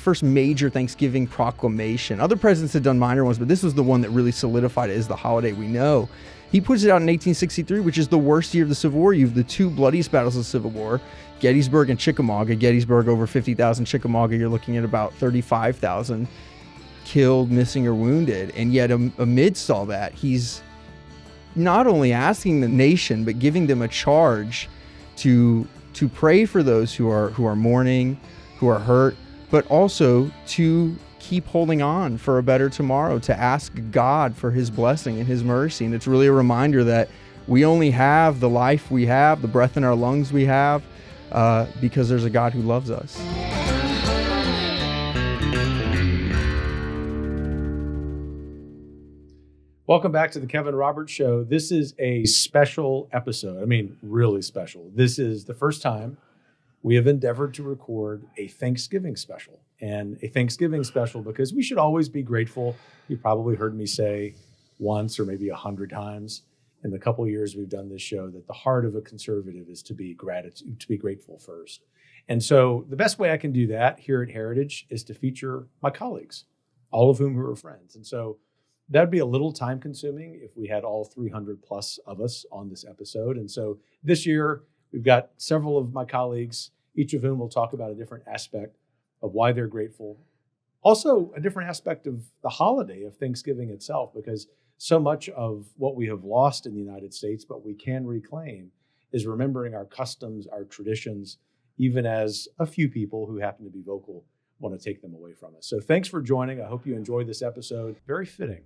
first major Thanksgiving proclamation. Other presidents had done minor ones, but this was the one that really solidified it as the holiday we know. He puts it out in 1863, which is the worst year of the Civil War. You have the two bloodiest battles of the Civil War, Gettysburg and Chickamauga. Gettysburg, over 50,000. Chickamauga, you're looking at about 35,000 killed, missing, or wounded. And yet amidst all that, he's not only asking the nation, but giving them a charge to pray for those who are mourning, who are hurt, but also to keep holding on for a better tomorrow, to ask God for his blessing and his mercy. And it's really a reminder that we only have the life we have, the breath in our lungs we have, because there's a God who loves us. Welcome back to the Kevin Roberts Show. This is a special episode. I mean, really special. This is the first time we have endeavored to record a Thanksgiving special. And a Thanksgiving special because we should always be grateful. You probably heard me say once or maybe 100 times in the couple of years we've done this show that the heart of a conservative is to be grateful first. And so the best way I can do that here at Heritage is to feature my colleagues, all of whom are friends. And so that'd be a little time consuming if we had all 300 plus of us on this episode. And so this year we've got several of my colleagues, each of whom will talk about a different aspect of why they're grateful. Also, a different aspect of the holiday of Thanksgiving itself, because so much of what we have lost in the United States, but we can reclaim, is remembering our customs, our traditions, even as a few people who happen to be vocal want to take them away from us. So thanks for joining. I hope you enjoyed this episode. Very fitting.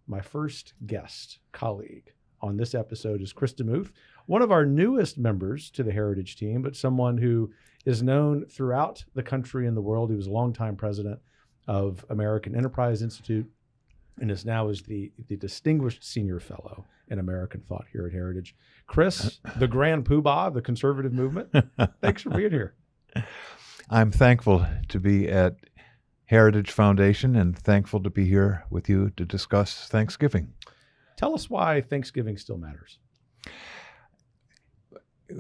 My first guest colleague on this episode is Chris DeMuth, one of our newest members to the Heritage team, but someone who is known throughout the country and the world. He was a longtime president of American Enterprise Institute and is now the distinguished senior fellow in American thought here at Heritage. Chris, the grand poobah of the conservative movement, thanks for being here. I'm thankful to be at Heritage Foundation and thankful to be here with you to discuss Thanksgiving. Tell us why Thanksgiving still matters.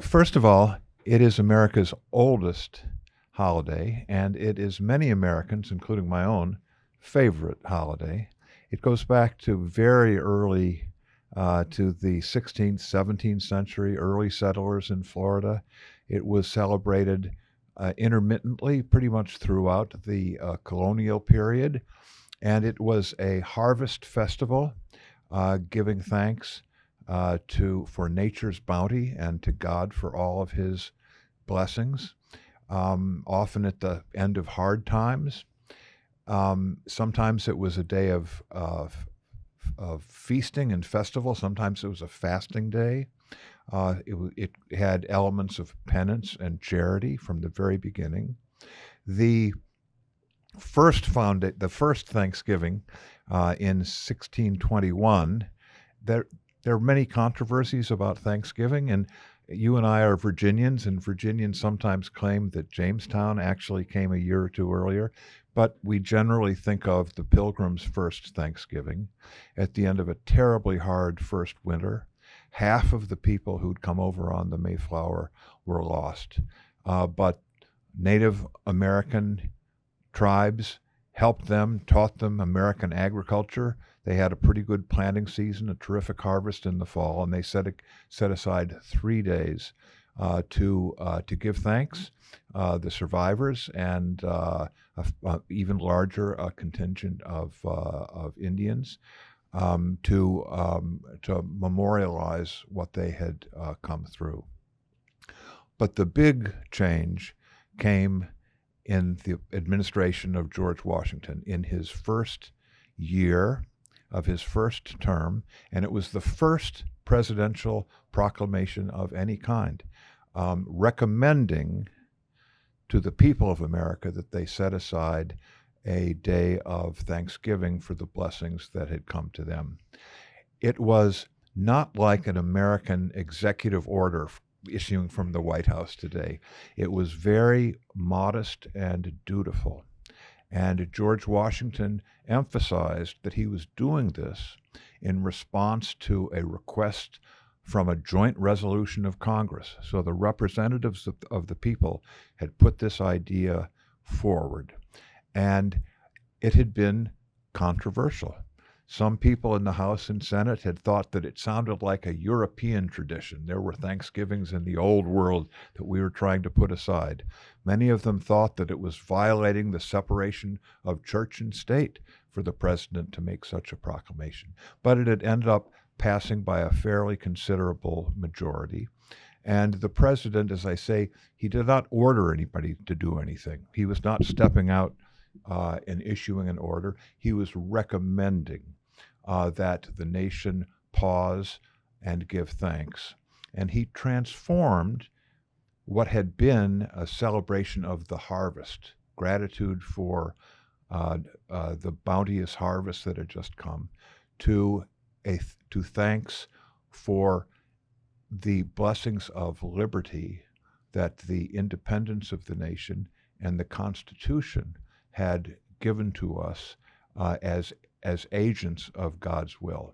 First of all, it is America's oldest holiday, and it is many Americans, including my own, favorite holiday. It goes back to very early, to the 16th, 17th century, early settlers in Florida. It was celebrated intermittently, pretty much throughout the colonial period, and it was a harvest festival, giving thanks for nature's bounty and to God for all of his blessings, often at the end of hard times. Sometimes it was a day of feasting and festival. Sometimes it was a fasting day. It had elements of penance and charity from the very beginning. The first Thanksgiving in 1621, there are many controversies about Thanksgiving, and you and I are Virginians, and Virginians sometimes claim that Jamestown actually came a year or two earlier, but we generally think of the Pilgrims' first Thanksgiving at the end of a terribly hard first winter. Half of the people who'd come over on the Mayflower were lost, but Native American tribes helped them, taught them American agriculture. They had a pretty good planting season, a terrific harvest in the fall, and they set aside 3 days to give thanks. The survivors and even larger contingent of Indians to memorialize what they had come through. But the big change came in the administration of George Washington in his first year of his first term, and it was the first presidential proclamation of any kind, recommending to the people of America that they set aside a day of Thanksgiving for the blessings that had come to them. It was not like an American executive order issuing from the White House today. It was very modest and dutiful. And George Washington emphasized that he was doing this in response to a request from a joint resolution of Congress. So the representatives of the people had put this idea forward. and it had been controversial. Some people in the House and Senate had thought that it sounded like a European tradition. There were Thanksgivings in the old world that we were trying to put aside. Many of them thought that it was violating the separation of church and state for the president to make such a proclamation. But it had ended up passing by a fairly considerable majority. And the president, as I say, he did not order anybody to do anything. He was not stepping out and issuing an order. He was recommending that the nation pause and give thanks. And he transformed what had been a celebration of the harvest, gratitude for the bounteous harvest that had just come, to thanks for the blessings of liberty that the independence of the nation and the Constitution had given to us as agents of God's will.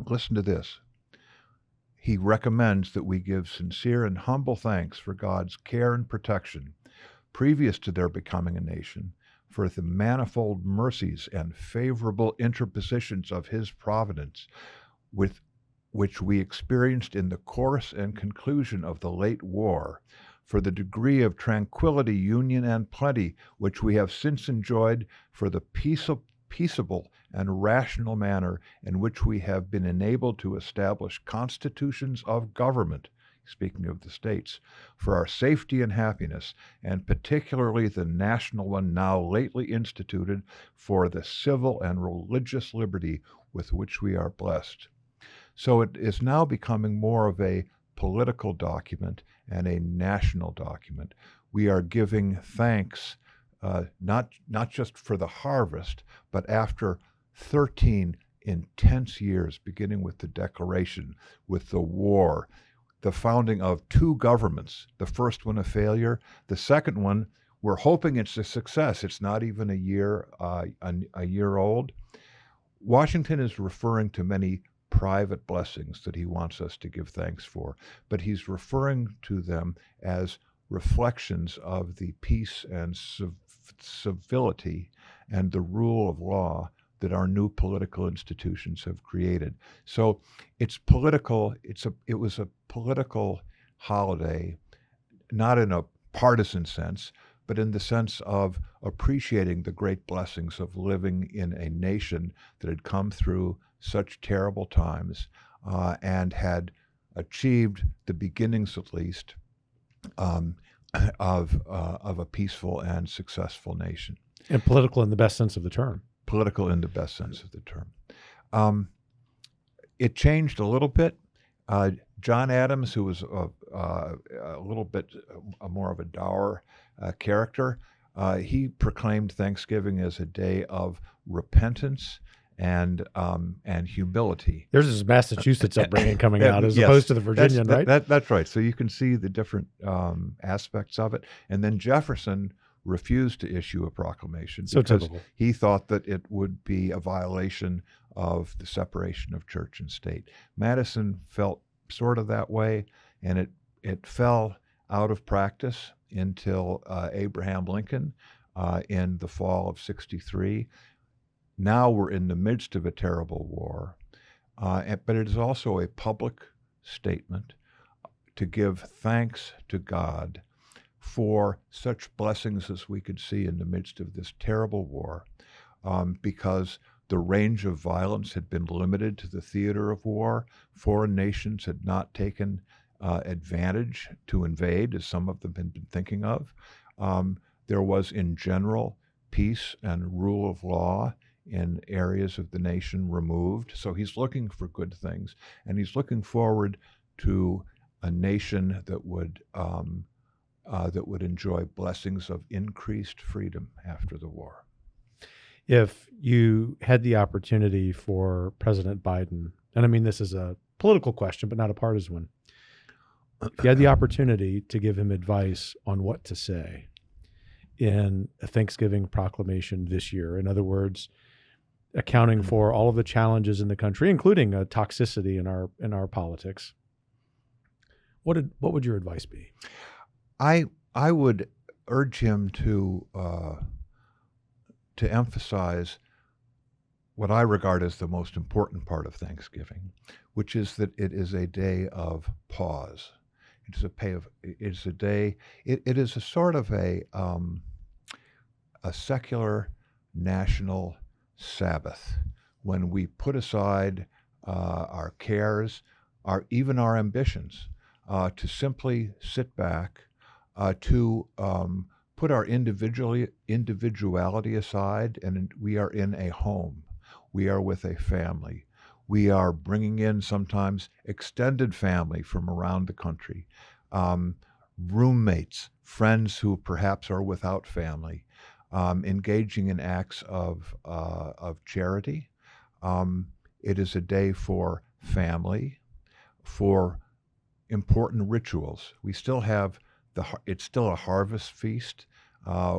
Listen to this. He recommends that we give sincere and humble thanks for God's care and protection previous to their becoming a nation, for the manifold mercies and favorable interpositions of his providence, with which we experienced in the course and conclusion of the late war, for the degree of tranquility, union, and plenty which we have since enjoyed, for the peaceable and rational manner in which we have been enabled to establish constitutions of government, speaking of the states, for our safety and happiness, and particularly the national one now lately instituted, for the civil and religious liberty with which we are blessed. So it is now becoming more of a political document and a national document. We are giving thanks not just for the harvest, but after 13 intense years, beginning with the Declaration, with the war, the founding of two governments, the first one a failure, the second one, we're hoping it's a success. It's not even a year old. Washington is referring to many private blessings that he wants us to give thanks for, but he's referring to them as reflections of the peace and civility and the rule of law that our new political institutions have created. So it's political. It was a political holiday, not in a partisan sense, but in the sense of appreciating the great blessings of living in a nation that had come through such terrible times and had achieved the beginnings, at least, of a peaceful and successful nation. And political in the best sense of the term. Political in the best sense of the term. It changed a little bit. John Adams, who was a little bit more of a dour character, he proclaimed Thanksgiving as a day of repentance and humility. There's this Massachusetts upbringing coming out as opposed to the Virginian, right? That's right. So you can see the different aspects of it. And then Jefferson refused to issue a proclamation because he thought that it would be a violation of the separation of church and state. Madison felt sort of that way, and it fell out of practice until Abraham Lincoln in the fall of '63. Now we're in the midst of a terrible war, but it is also a public statement to give thanks to God for such blessings as we could see in the midst of this terrible war, because the range of violence had been limited to the theater of war. Foreign nations had not taken advantage to invade, as some of them had been thinking of. There was, in general, peace and rule of law in areas of the nation removed. So he's looking for good things, and he's looking forward to a nation that would enjoy blessings of increased freedom after the war. If you had the opportunity for President Biden, and I mean this is a political question, but not a partisan one, if you had the opportunity to give him advice on what to say in a Thanksgiving proclamation this year, in other words, accounting for all of the challenges in the country, including a toxicity in our politics, what would your advice be? I would urge him to to emphasize what I regard as the most important part of Thanksgiving, which is that it is a day of pause. It is a day. It is a sort of a secular national Sabbath when we put aside our cares, even our ambitions, to simply sit back, to put our individuality aside, and we are in a home. We are with a family. We are bringing in sometimes extended family from around the country, roommates, friends who perhaps are without family, engaging in acts of charity. It is a day for family, for important rituals. We still have it's still a harvest feast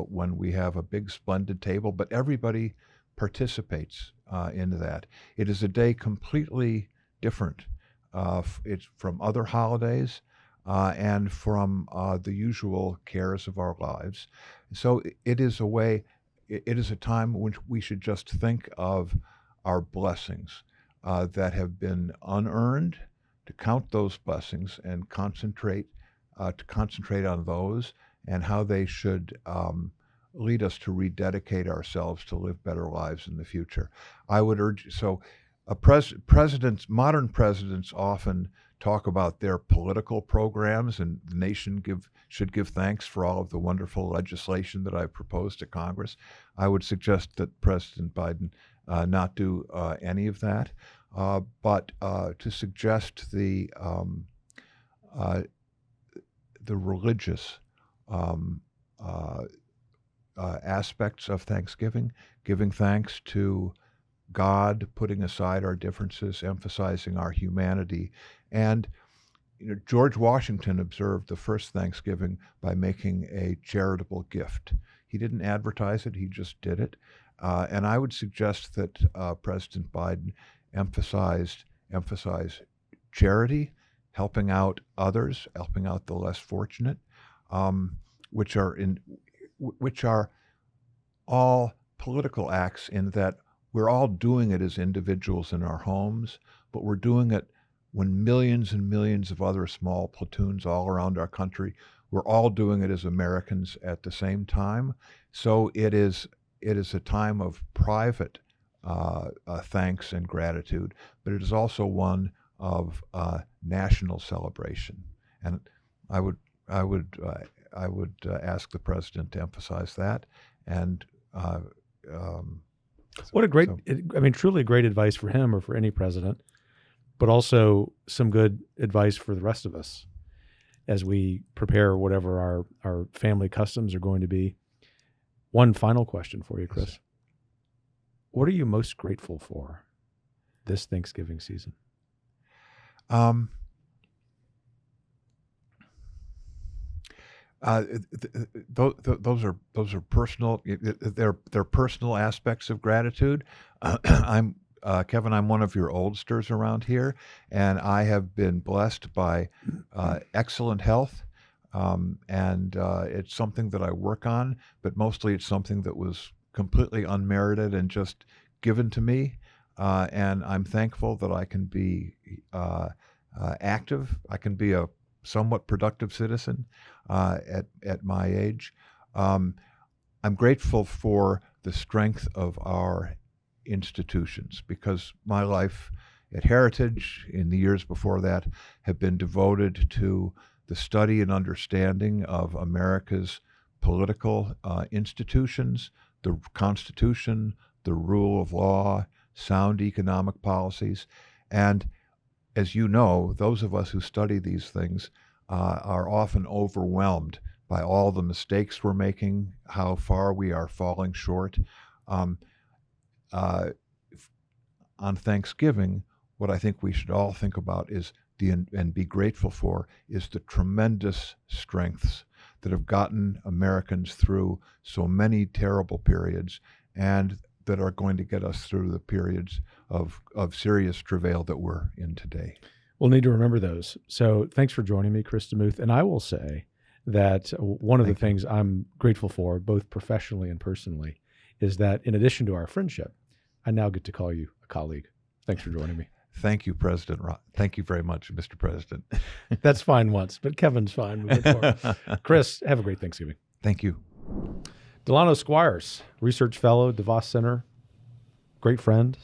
when we have a big splendid table, but everybody participates in that. It is a day completely different. It's from other holidays and from the usual cares of our lives. So it is a time when we should just think of our blessings that have been unearned, to count those blessings and concentrate on those and how they should lead us to rededicate ourselves to live better lives in the future. I would urge, modern presidents often talk about their political programs, and the nation should give thanks for all of the wonderful legislation that I've proposed to Congress. I would suggest that President Biden not do any of that, but to suggest the religious aspects of Thanksgiving, giving thanks to God, putting aside our differences, emphasizing our humanity. And George Washington observed the first Thanksgiving by making a charitable gift. He didn't advertise it, he just did it. And I would suggest that President Biden emphasize charity, helping out others, helping out the less fortunate, which are all political acts in that we're all doing it as individuals in our homes, but we're doing it when millions and millions of other small platoons all around our country, we're all doing it as Americans at the same time. So it is a time of private thanks and gratitude, but it is also one of national celebration. And I would ask the president to emphasize that. And what a great, truly great advice for him or for any president, but also some good advice for the rest of us as we prepare whatever our family customs are going to be. One final question for you, Chris. Yes. What are you most grateful for this Thanksgiving season? Those are personal. They're personal aspects of gratitude. Kevin, I'm one of your oldsters around here, and I have been blessed by excellent health, and it's something that I work on, but mostly it's something that was completely unmerited and just given to me, and I'm thankful that I can be active. I can be a somewhat productive citizen at my age. I'm grateful for the strength of our institutions, because my life at Heritage in the years before that have been devoted to the study and understanding of America's political institutions, the Constitution, the rule of law, sound economic policies. And as you know, those of us who study these things are often overwhelmed by all the mistakes we're making, how far we are falling short. On Thanksgiving, what I think we should all think about is and be grateful for is the tremendous strengths that have gotten Americans through so many terrible periods, and that are going to get us through the periods of serious travail that we're in today. We'll need to remember those. So thanks for joining me, Chris DeMuth. And I will say that one of the things I'm grateful for, both professionally and personally, is that in addition to our friendship, I now get to call you a colleague. Thanks for joining me. Thank you, President. Thank you very much, Mr. President. That's fine once, but Kevin's fine moving forward. Chris, have a great Thanksgiving. Thank you. Delano Squires, research fellow, DeVos Center, great friend,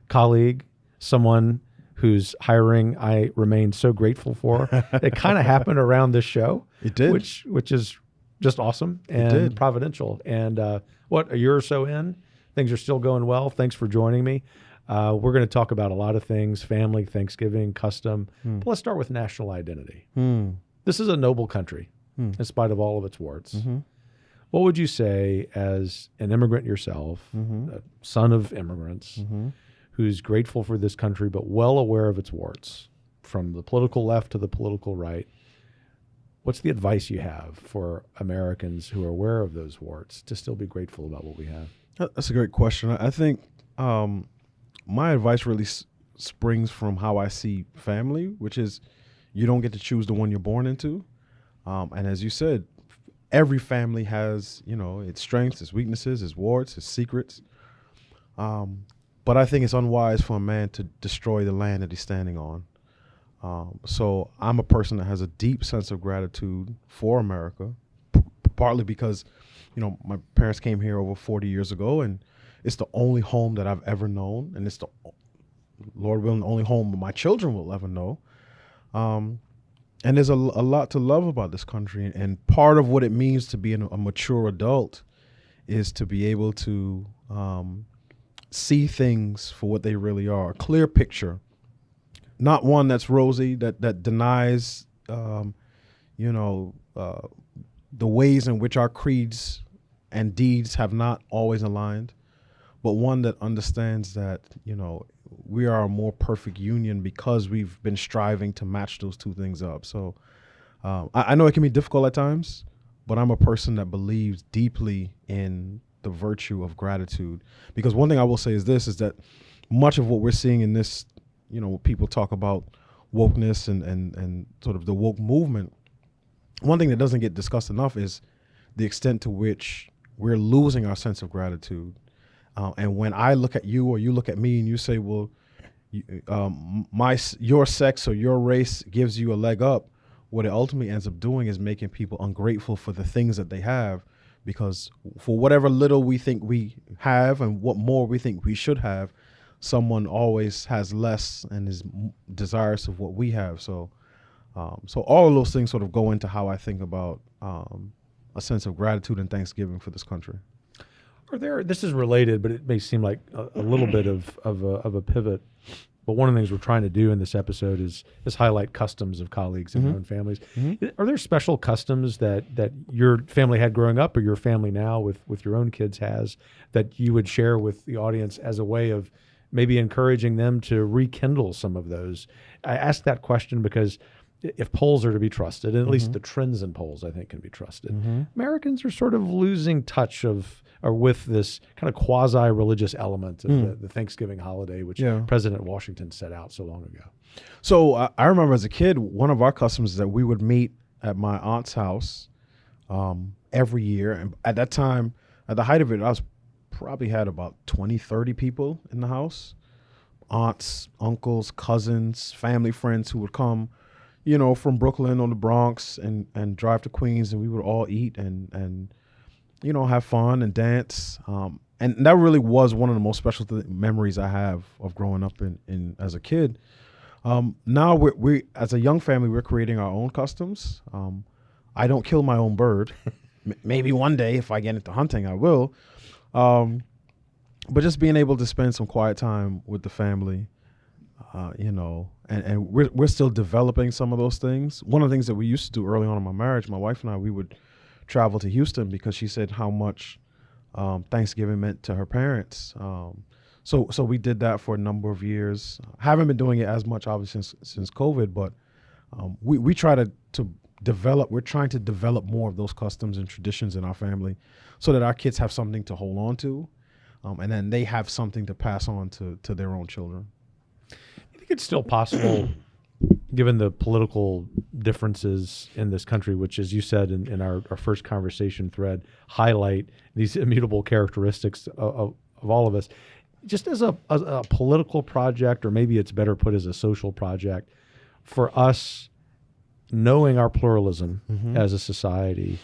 colleague, someone whose hiring I remain so grateful for. It kind of happened around this show. It did. Which is just awesome and did. providential. And a year or so in, things are still going well. Thanks for joining me. We're going to talk about a lot of things, family, Thanksgiving, custom. But let's start with national identity. This is a noble country, in spite of all of its warts. What would you say as an immigrant yourself, a son of immigrants, who's grateful for this country but well aware of its warts, from the political left to the political right? What's the advice you have for Americans who are aware of those warts to still be grateful about what we have? That's a great question. I think my advice really springs from how I see family, which is you don't get to choose the one you're born into. And as you said, every family has, its strengths, its weaknesses, its warts, its secrets. But I think it's unwise for a man to destroy the land that he's standing on. So I'm a person that has a deep sense of gratitude for America, partly because, my parents came here over 40 years ago, and it's the only home that I've ever known, and it's the, Lord willing, the only home my children will ever know. And there's a lot to love about this country, and part of what it means to be a mature adult is to be able to see things for what they really are, a clear picture, not one that's rosy, that denies, the ways in which our creeds and deeds have not always aligned, but one that understands that, we are a more perfect union because we've been striving to match those two things up. So I know it can be difficult at times, but I'm a person that believes deeply in the virtue of gratitude. Because one thing I will say is that much of what we're seeing in this, people talk about wokeness and sort of the woke movement. One thing that doesn't get discussed enough is the extent to which we're losing our sense of gratitude. And when I look at you or you look at me and you say, well, your sex or your race gives you a leg up, what it ultimately ends up doing is making people ungrateful for the things that they have, because for whatever little we think we have and what more we think we should have, someone always has less and is desirous of what we have. So all of those things sort of go into how I think about a sense of gratitude and thanksgiving for this country. This is related, but it may seem like a little bit of a pivot. But one of the things we're trying to do in this episode is highlight customs of colleagues in their own families. Are there special customs that your family had growing up, or your family now with your own kids has, that you would share with the audience as a way of maybe encouraging them to rekindle some of those? I ask that question because if polls are to be trusted, and at least the trends in polls, I think, can be trusted, Americans are sort of losing touch with this kind of quasi-religious element of the Thanksgiving holiday, which President Washington set out so long ago. So I remember as a kid, one of our customs is that we would meet at my aunt's house every year. And at that time, at the height of it, I probably had about 20, 30 people in the house. Aunts, uncles, cousins, family friends who would come, from Brooklyn or the Bronx and drive to Queens, and we would all eat and have fun and dance. And that really was one of the most special memories I have of growing up in as a kid. Now we as a young family, we're creating our own customs. I don't kill my own bird. Maybe one day if I get into hunting, I will. But just being able to spend some quiet time with the family, and we're still developing some of those things. One of the things that we used to do early on in my marriage, my wife and I, we would travel to Houston because she said how much Thanksgiving meant to her parents. So we did that for a number of years. Haven't been doing it as much, obviously, since COVID, but we try to develop. We're trying to develop more of those customs and traditions in our family, so that our kids have something to hold on to, and then they have something to pass on to their own children. I think it's still possible, given the political differences in this country, which, as you said in our first conversation thread, highlight these immutable characteristics of all of us, just as a political project, or maybe it's better put as a social project, for us knowing our pluralism as a society,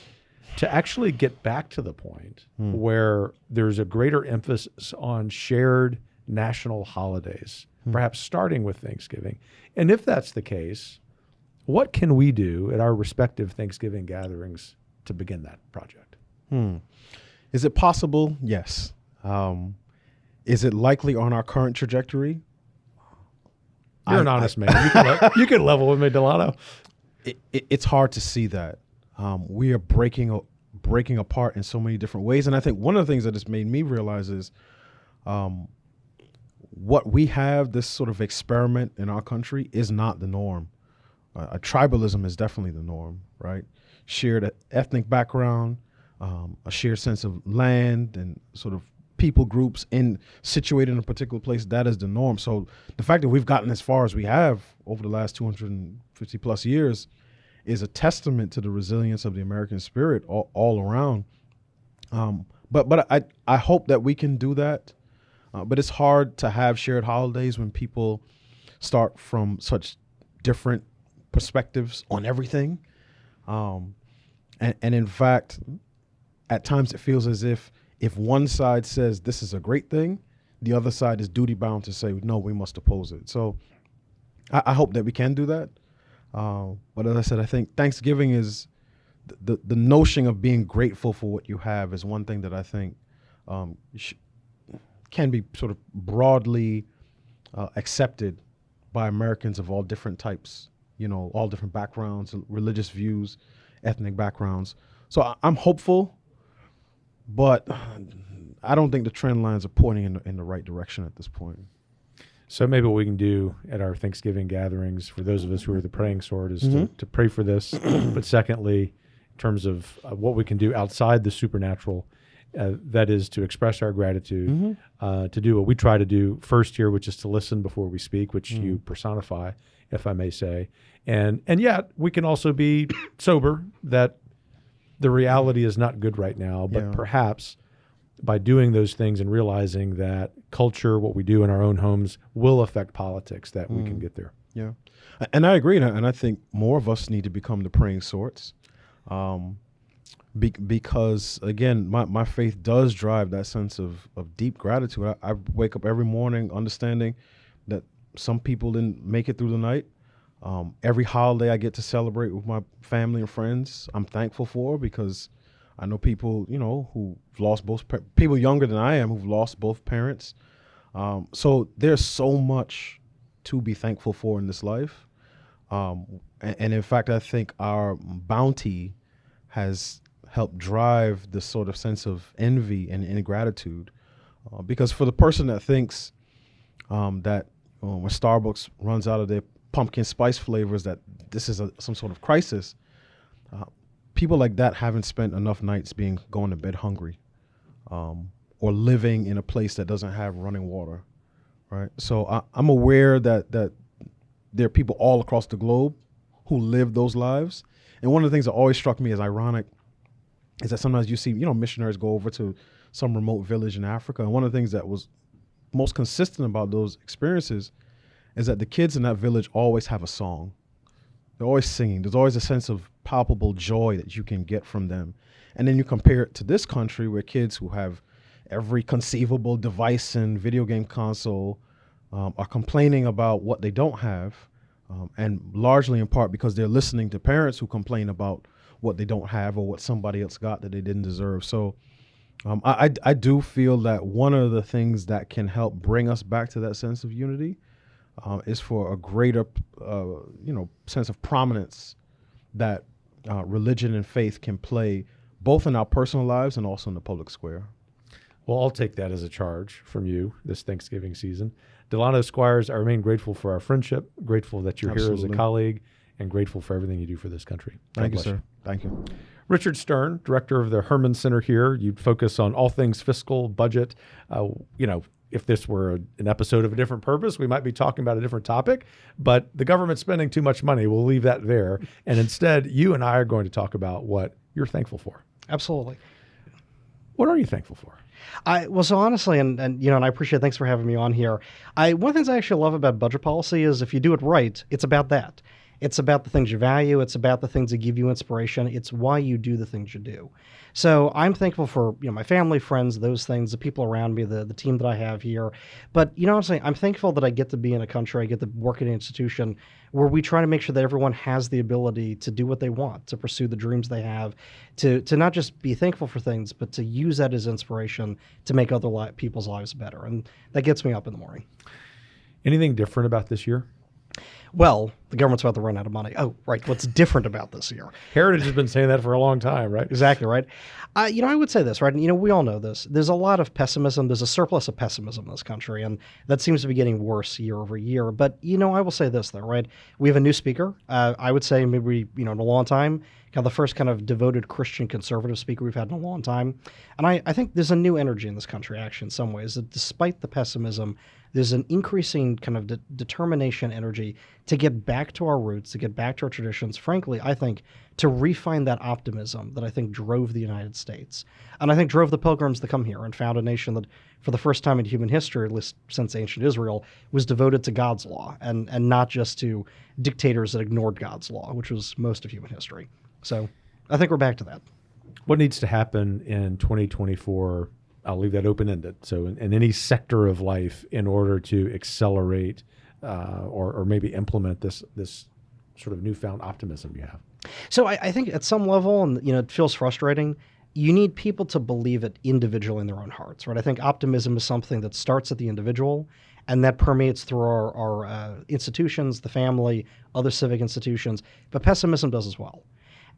to actually get back to the point where there's a greater emphasis on shared national holidays, perhaps starting with Thanksgiving. And if that's the case, what can we do at our respective Thanksgiving gatherings to begin that project? Is it possible? Yes. Is it likely on our current trajectory? You're an honest man. You can level with me, Delano. It's hard to see that. We are breaking apart in so many different ways. And I think one of the things that has made me realize is what we have, this sort of experiment in our country, is not the norm. A tribalism is definitely the norm, right? Shared ethnic background, a shared sense of land and sort of people groups situated in a particular place, that is the norm. So the fact that we've gotten as far as we have over the last 250 plus years is a testament to the resilience of the American spirit all around. But I hope that we can do that. But it's hard to have shared holidays when people start from such different perspectives on everything. And in fact, at times it feels as if one side says this is a great thing, the other side is duty bound to say, no, we must oppose it. So I hope that we can do that. But as I said, I think Thanksgiving is the notion of being grateful for what you have is one thing that I think can be sort of broadly accepted by Americans of all different types, all different backgrounds, religious views, ethnic backgrounds. So I'm hopeful, but I don't think the trend lines are pointing in the right direction at this point. So maybe what we can do at our Thanksgiving gatherings, for those of us who are the praying sort, is to pray for this. But secondly, in terms of what we can do outside the supernatural, that is to express our gratitude, to do what we try to do first here, which is to listen before we speak, which you personify, if I may say. And yet we can also be sober that the reality is not good right now, but perhaps by doing those things and realizing that culture, what we do in our own homes, will affect politics, that we can get there. Yeah. And I agree. And I think more of us need to become the praying sorts. Because, again, my faith does drive that sense of deep gratitude. I wake up every morning understanding that some people didn't make it through the night. Every holiday I get to celebrate with my family and friends, I'm thankful for, because I know people, who've lost both people younger than I am who've lost both parents. So there's so much to be thankful for in this life. And in fact, I think our bounty has helped drive this sort of sense of envy and ingratitude. Because for the person that thinks that when Starbucks runs out of their pumpkin spice flavors, that this is some sort of crisis, people like that haven't spent enough nights going to bed hungry, or living in a place that doesn't have running water, right? So I'm aware that there are people all across the globe who live those lives. And one of the things that always struck me as ironic is that sometimes you see, missionaries go over to some remote village in Africa. And one of the things that was most consistent about those experiences is that the kids in that village always have a song. They're always singing. There's always a sense of palpable joy that you can get from them. And then you compare it to this country where kids who have every conceivable device and video game console are complaining about what they don't have, and largely in part because they're listening to parents who complain about what they don't have or what somebody else got that they didn't deserve. So I do feel that one of the things that can help bring us back to that sense of unity is for a greater, sense of prominence that religion and faith can play both in our personal lives and also in the public square. Well, I'll take that as a charge from you this Thanksgiving season. Delano, Squires, I remain grateful for our friendship, grateful that you're here as a colleague, and grateful for everything you do for this country. Thank you, sir. Thank you. Richard Stern, director of the Herman Center here. You'd focus on all things fiscal, budget. If this were an episode of a different purpose, we might be talking about a different topic, but the government's spending too much money. We'll leave that there. And instead, you and I are going to talk about what you're thankful for. Absolutely. What are you thankful for? So honestly, and I appreciate, thanks for having me on here. One of the things I actually love about budget policy is if you do it right, it's about that. It's about the things you value. It's about the things that give you inspiration. It's why you do the things you do. So I'm thankful for my family, friends, those things, the people around me, the team that I have here. But honestly, I'm thankful that I get to be in a country, I get to work at an institution where we try to make sure that everyone has the ability to do what they want, to pursue the dreams they have, to not just be thankful for things, but to use that as inspiration to make other people's lives better. And that gets me up in the morning. Anything different about this year? Well, the government's about to run out of money. Oh, right. What's different about this year? Heritage has been saying that for a long time, right? Exactly, right. I would say this, right? And, we all know this. There's a lot of pessimism. There's a surplus of pessimism in this country, and that seems to be getting worse year over year. But, I will say this, though, right? We have a new speaker. I would say maybe, in a long time, kind of the first kind of devoted Christian conservative speaker we've had in a long time. And I think there's a new energy in this country, actually, in some ways, that despite the pessimism, there's an increasing kind of determination, energy to get back to our roots, to get back to our traditions. Frankly, I think to refine that optimism that I think drove the United States. And I think drove the pilgrims to come here and found a nation that, for the first time in human history, at least since ancient Israel, was devoted to God's law and not just to dictators that ignored God's law, which was most of human history. So I think we're back to that. What needs to happen in 2024? I'll leave that open-ended. So in any sector of life, in order to accelerate or maybe implement this sort of newfound optimism you have? So I think at some level, and it feels frustrating, you need people to believe it individually in their own hearts, right? I think optimism is something that starts at the individual, and that permeates through our institutions, the family, other civic institutions, but pessimism does as well.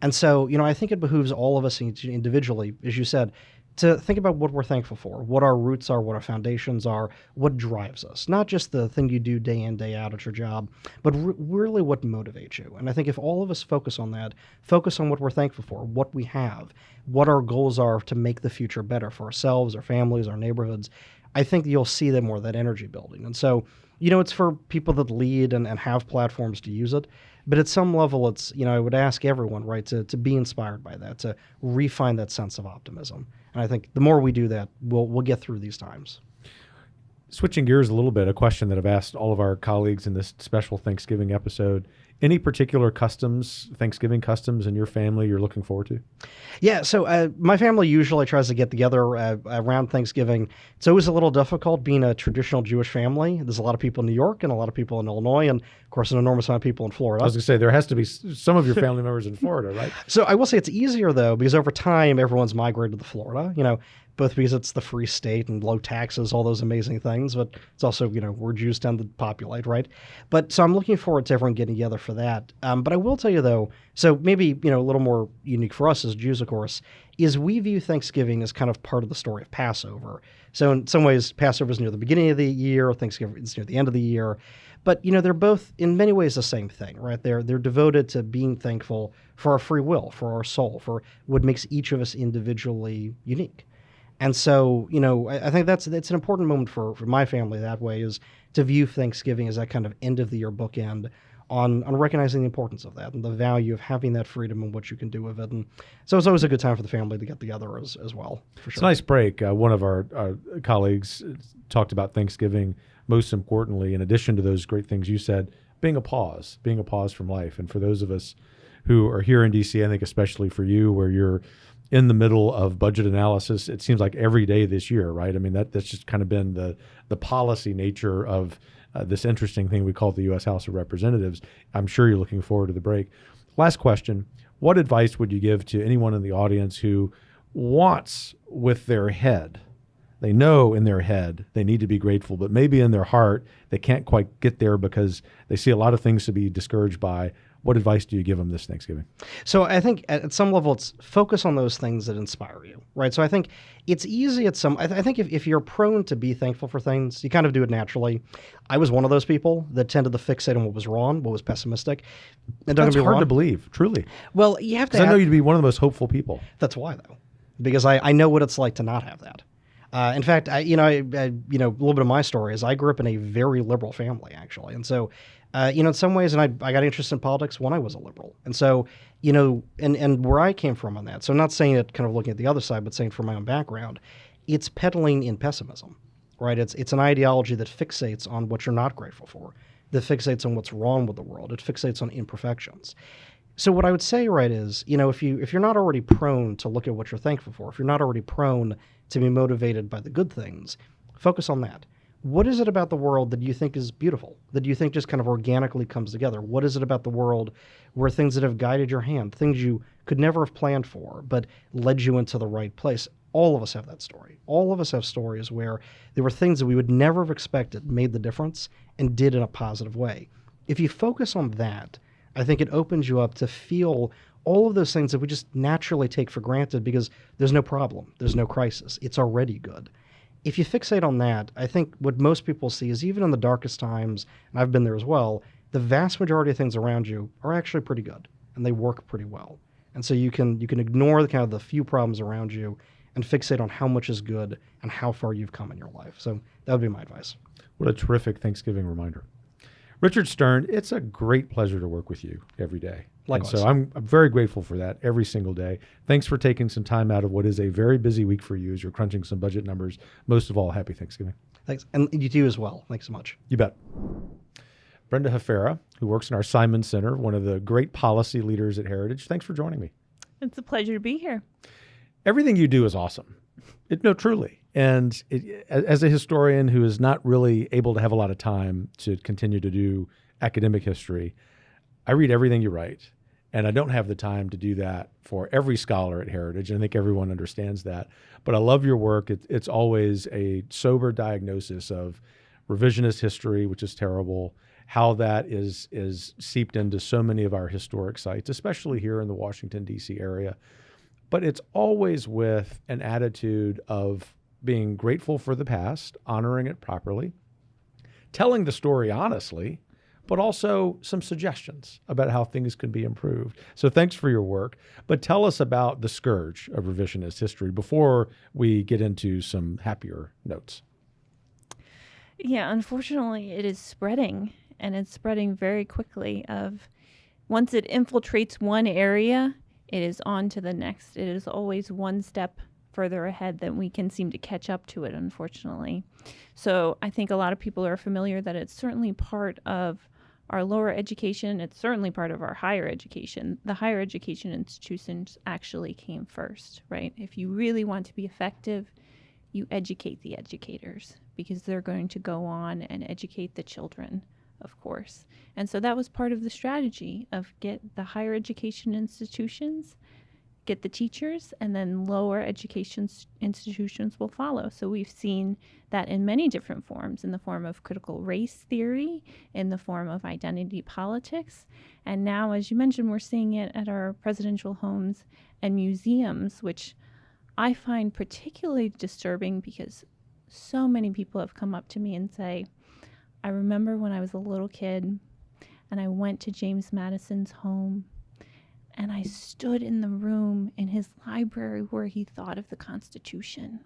And so, I think it behooves all of us individually, as you said, to think about what we're thankful for, what our roots are, what our foundations are, what drives us. Not just the thing you do day in, day out at your job, but really what motivates you. And I think if all of us focus on that, focus on what we're thankful for, what we have, what our goals are to make the future better for ourselves, our families, our neighborhoods, I think you'll see that more of that energy building. And so, it's for people that lead and have platforms to use it. But at some level, it's, I would ask everyone, right, to be inspired by that, to refine that sense of optimism. And I think the more we do that, we'll get through these times. Switching gears a little bit, a question that I've asked all of our colleagues in this special Thanksgiving episode. Any particular Thanksgiving customs in your family you're looking forward to? Yeah, so my family usually tries to get together around Thanksgiving. It's always a little difficult being a traditional Jewish family. There's a lot of people in New York and a lot of people in Illinois and, of course, an enormous amount of people in Florida. I was going to say, there has to be some of your family members in Florida, right? So I will say it's easier, though, because over time, everyone's migrated to Florida, both because it's the free state and low taxes, all those amazing things, but it's also, where Jews tend to populate, right? But so I'm looking forward to everyone getting together for that. But I will tell you, though, so maybe, a little more unique for us as Jews, of course, is we view Thanksgiving as kind of part of the story of Passover. So in some ways, Passover is near the beginning of the year, Thanksgiving is near the end of the year. But, they're both, in many ways, the same thing, right? They're devoted to being thankful for our free will, for our soul, for what makes each of us individually unique. And so, I think that's an important moment for my family that way, is to view Thanksgiving as that kind of end of the year bookend on recognizing the importance of that and the value of having that freedom and what you can do with it. And so it's always a good time for the family to get together as well, for sure. It's a nice break. One of our colleagues talked about Thanksgiving, most importantly, in addition to those great things you said, being a pause from life. And for those of us who are here in D.C., I think especially for you, where you're in the middle of budget analysis, it seems like every day this year, right? I mean, that's just kind of been the policy nature of this interesting thing we call the U.S. House of Representatives. I'm sure you're looking forward to the break. Last question. What advice would you give to anyone in the audience who wants with their head, they know in their head they need to be grateful, but maybe in their heart they can't quite get there because they see a lot of things to be discouraged by? What advice do you give them this Thanksgiving? So I think at some level, it's focus on those things that inspire you, right? So I think it's easy at some. I think if you're prone to be thankful for things, you kind of do it naturally. I was one of those people that tended to fixate on what was wrong, what was pessimistic. And don't That's get me hard wrong. to believe, truly. Well, you have to. Because I know you to be one of the most hopeful people. That's why, though, because I know what it's like to not have that. In fact, a little bit of my story is I grew up in a very liberal family, actually, and so. In some ways, and I got interested in politics when I was a liberal. And so, and where I came from on that, so I'm not saying it kind of looking at the other side, but saying from my own background, it's peddling in pessimism, right? It's an ideology that fixates on what you're not grateful for, that fixates on what's wrong with the world. It fixates on imperfections. So what I would say, right, is, if you're not already prone to look at what you're thankful for, if you're not already prone to be motivated by the good things, focus on that. What is it about the world that you think is beautiful, that you think just kind of organically comes together? What is it about the world where things that have guided your hand, things you could never have planned for, but led you into the right place? All of us have that story. All of us have stories where there were things that we would never have expected made the difference and did in a positive way. If you focus on that, I think it opens you up to feel all of those things that we just naturally take for granted because there's no problem, there's no crisis, it's already good. If you fixate on that, I think what most people see is even in the darkest times, and I've been there as well, the vast majority of things around you are actually pretty good and they work pretty well. And so you can ignore the kind of the few problems around you and fixate on how much is good and how far you've come in your life. So that would be my advice. What a terrific Thanksgiving reminder. Richard Stern, it's a great pleasure to work with you every day. Likewise. And so I'm very grateful for that every single day. Thanks for taking some time out of what is a very busy week for you as you're crunching some budget numbers. Most of all, happy Thanksgiving. Thanks. And you too as well. Thanks so much. You bet. Brenda Hafera, who works in our Simon Center, one of the great policy leaders at Heritage. Thanks for joining me. It's a pleasure to be here. Everything you do is awesome. No, truly. And as a historian who is not really able to have a lot of time to continue to do academic history, I read everything you write. And I don't have the time to do that for every scholar at Heritage. And I think everyone understands that. But I love your work. It's always a sober diagnosis of revisionist history, which is terrible, how that is seeped into so many of our historic sites, especially here in the Washington, D.C. area. But it's always with an attitude of being grateful for the past, honoring it properly, telling the story honestly, but also some suggestions about how things can be improved. So thanks for your work. But tell us about the scourge of revisionist history before we get into some happier notes. Yeah, unfortunately, it is spreading, and it's spreading very quickly. Once it infiltrates one area, it is on to the next. It is always one step further ahead than we can seem to catch up to it, unfortunately. So I think a lot of people are familiar that it's certainly part of our lower education. It's certainly part of our higher education. The higher education institutions actually came first, right? If you really want to be effective, you educate the educators because they're going to go on and educate the children, of course. And so that was part of the strategy of get the higher education institutions, get the teachers, and then lower education institutions will follow. So we've seen that in many different forms, in the form of critical race theory, in the form of identity politics. And now, as you mentioned, we're seeing it at our presidential homes and museums, which I find particularly disturbing because so many people have come up to me and say, I remember when I was a little kid and I went to James Madison's home and I stood in the room in his library where he thought of the Constitution.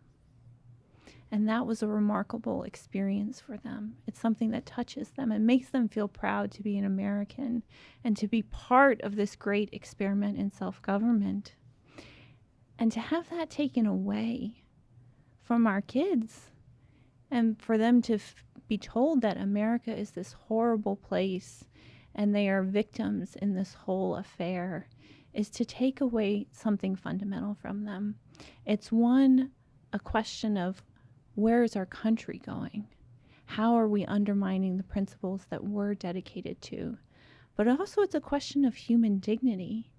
And that was a remarkable experience for them. It's something that touches them and makes them feel proud to be an American and to be part of this great experiment in self-government. And to have that taken away from our kids and for them to be told that America is this horrible place and they are victims in this whole affair is to take away something fundamental from them. It's a question of where is our country going? How are we undermining the principles that we're dedicated to? But also it's a question of human dignity,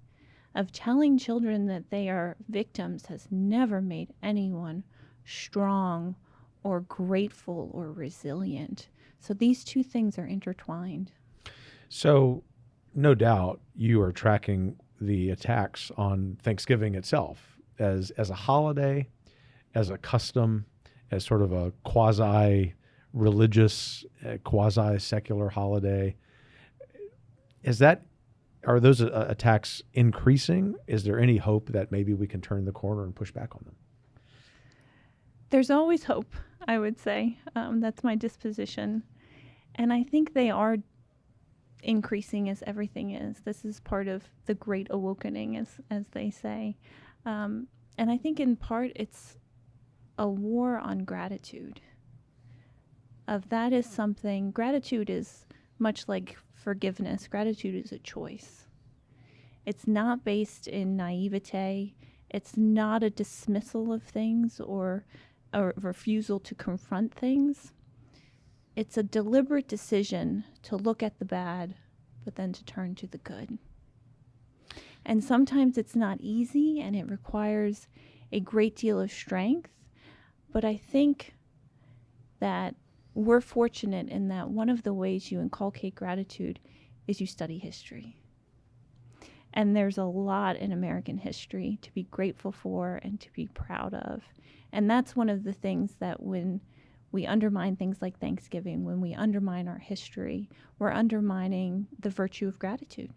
of telling children that they are victims has never made anyone strong or grateful or resilient. So these two things are intertwined. So no doubt you are tracking the attacks on Thanksgiving itself as a holiday, as a custom, as sort of a quasi-religious, quasi-secular holiday. Are those attacks increasing? Is there any hope that maybe we can turn the corner and push back on them? There's always hope, I would say. That's my disposition. And I think they are increasing as everything is. This is part of the great awakening, as they say. And I think in part it's a war on gratitude. That is something, gratitude is much like forgiveness. Gratitude is a choice. It's not based in naivete. It's not a dismissal of things or a refusal to confront things. It's a deliberate decision to look at the bad, but then to turn to the good. And sometimes it's not easy and it requires a great deal of strength. But I think that we're fortunate in that one of the ways you inculcate gratitude is you study history. And there's a lot in American history to be grateful for and to be proud of. And that's one of the things that when we undermine things like Thanksgiving, when we undermine our history, we're undermining the virtue of gratitude.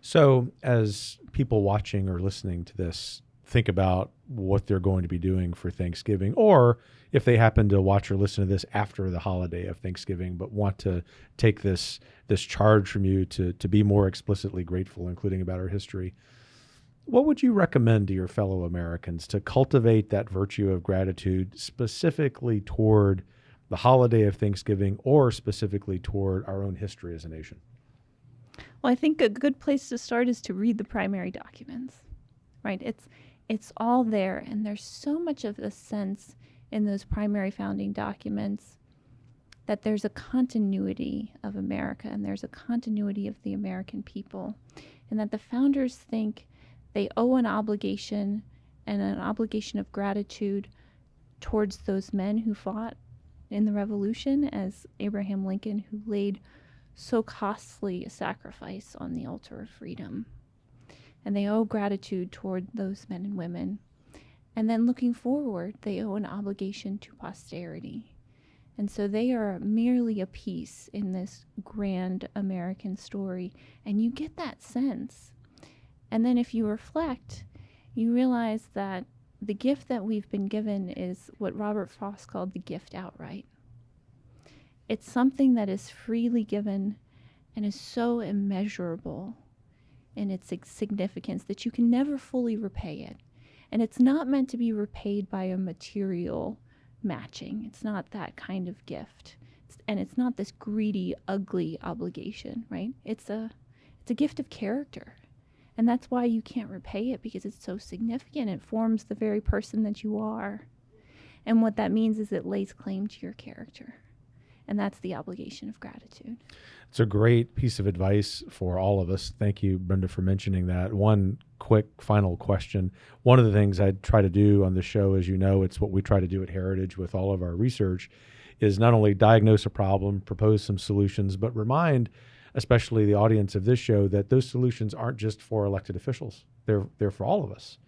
So as people watching or listening to this think about what they're going to be doing for Thanksgiving, or if they happen to watch or listen to this after the holiday of Thanksgiving, but want to take this charge from you to be more explicitly grateful, including about our history, what would you recommend to your fellow Americans to cultivate that virtue of gratitude specifically toward the holiday of Thanksgiving or specifically toward our own history as a nation? Well, I think a good place to start is to read the primary documents, right? It's all there, and there's so much of a sense in those primary founding documents that there's a continuity of America and there's a continuity of the American people, and that the founders think they owe an obligation and an obligation of gratitude towards those men who fought in the Revolution, as Abraham Lincoln, who laid so costly a sacrifice on the altar of freedom. And they owe gratitude toward those men and women. And then looking forward, they owe an obligation to posterity. And so they are merely a piece in this grand American story. And you get that sense. And then if you reflect, you realize that the gift that we've been given is what Robert Frost called the gift outright. It's something that is freely given and is so immeasurable in its significance that you can never fully repay it. And it's not meant to be repaid by a material matching. It's not that kind of gift. And it's not this greedy, ugly obligation, right? It's a gift of character. And that's why you can't repay it, because it's so significant. It forms the very person that you are. And what that means is it lays claim to your character. And that's the obligation of gratitude. It's a great piece of advice for all of us. Thank you, Brenda, for mentioning that. One quick final question. One of the things I try to do on the show, as you know, it's what we try to do at Heritage with all of our research, is not only diagnose a problem, propose some solutions, but remind especially the audience of this show that those solutions aren't just for elected officials. They're for all of us.